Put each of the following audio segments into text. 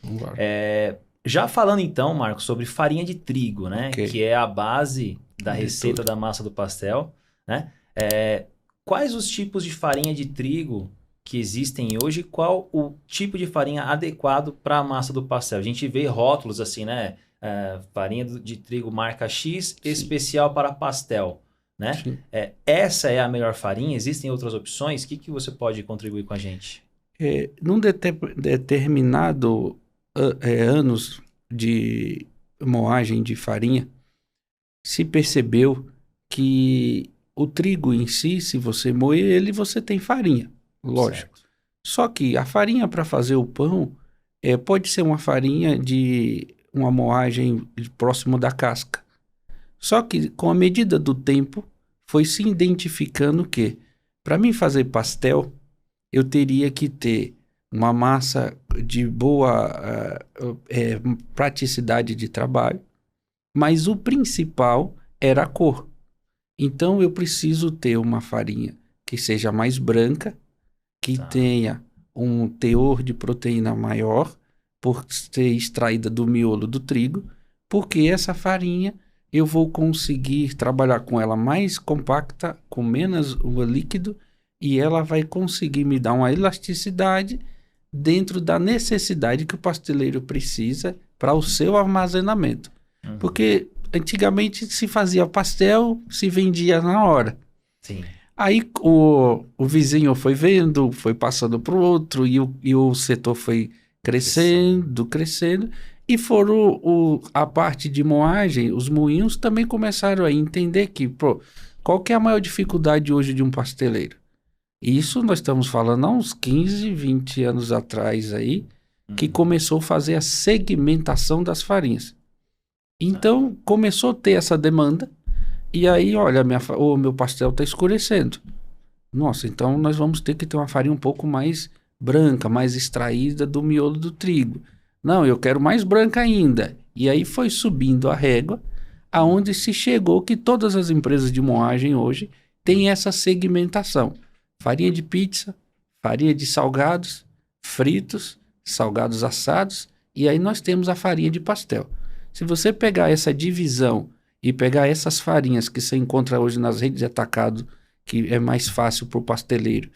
Vamos embora. Já falando então, Marcos, sobre farinha de trigo, né? Ok. Que é a base da De receita tudo. da massa do pastel, né? Quais os tipos de farinha de trigo que existem hoje? Qual o tipo de farinha adequado para a massa do pastel? A gente vê rótulos assim, né? Farinha de trigo marca X, Sim, especial para pastel, né? sim. Essa é a melhor farinha? Existem outras opções? O que você pode contribuir com a gente? Num determinado anos de moagem de farinha, se percebeu que o trigo em si, se você moer ele, você tem farinha, lógico. Certo. Só que a farinha para fazer o pão pode ser uma farinha de uma moagem próximo da casca. Só que com a medida do tempo, foi se identificando que para mim fazer pastel, eu teria que ter uma massa de boa praticidade de trabalho, mas o principal era a cor. Então eu preciso ter uma farinha que seja mais branca, que Tá. tenha um teor de proteína maior, por ser extraída do miolo do trigo, porque essa farinha eu vou conseguir trabalhar com ela mais compacta, com menos o líquido, e ela vai conseguir me dar uma elasticidade dentro da necessidade que o pasteleiro precisa para o seu armazenamento. Uhum. Porque antigamente se fazia pastel, se vendia na hora. Sim. Aí o vizinho foi vendo, foi passando para o outro, e o setor foi Crescendo. crescendo, crescendo, e foram a parte de moagem, os moinhos também começaram a entender que, pô, qual que é a maior dificuldade hoje de um pasteleiro? Isso nós estamos falando há uns 15, 20 anos atrás aí, que Uhum. começou a fazer a segmentação das farinhas. Tá. Então, começou a ter essa demanda, e aí, olha, o meu pastel está escurecendo. Nossa, então nós vamos ter que ter uma farinha um pouco mais branca, mais extraída do miolo do trigo. Não, eu quero mais branca ainda. E aí foi subindo a régua, aonde Uhum. se chegou que todas as empresas de moagem hoje têm essa segmentação. Farinha de pizza, farinha de salgados, fritos, salgados assados, e aí nós temos a farinha de pastel. Se você pegar essa divisão e pegar essas farinhas que você encontra hoje nas redes de atacado, que é mais fácil para o pasteleiro,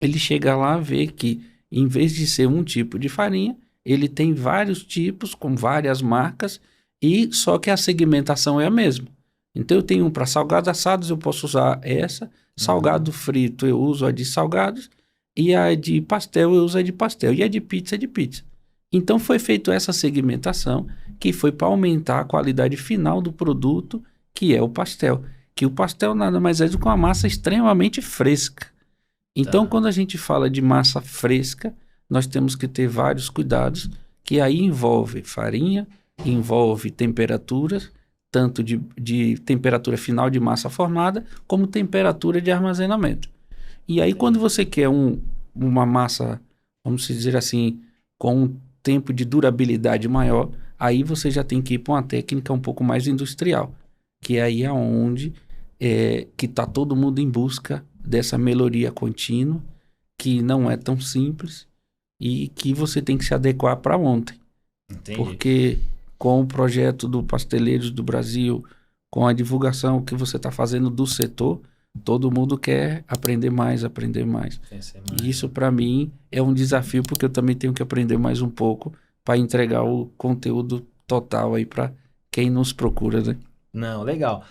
ele chega lá a ver que, em vez de ser um tipo de farinha, ele tem vários tipos com várias marcas, e só que a segmentação é a mesma. Então eu tenho um para salgados assados, eu posso usar essa, salgado Uhum. frito eu uso a de salgados, e a de pastel eu uso a de pastel, e a de pizza é de pizza. Então foi feita essa segmentação, que foi para aumentar a qualidade final do produto, que é o pastel. Que o pastel nada mais é do que uma massa extremamente fresca. Então, Tá. quando a gente fala de massa fresca, nós temos que ter vários cuidados, que aí envolve farinha, envolve temperaturas, tanto de temperatura final de massa formada, como temperatura de armazenamento. E aí, quando Entendi. você quer uma massa, vamos dizer assim, com um tempo de durabilidade maior, aí você já tem que ir para uma técnica um pouco mais industrial, que é aí aonde que está todo mundo em busca dessa melhoria contínua, que não é tão simples e que você tem que se adequar para ontem. Entendi. Porque com o projeto do Pasteleiros do Brasil, com a divulgação que você está fazendo do setor, todo mundo quer aprender mais, aprender mais. Pensei E mais, isso né? para mim é um desafio, porque eu também tenho que aprender mais um pouco para entregar o conteúdo total aí para quem nos procura, né? Não, legal.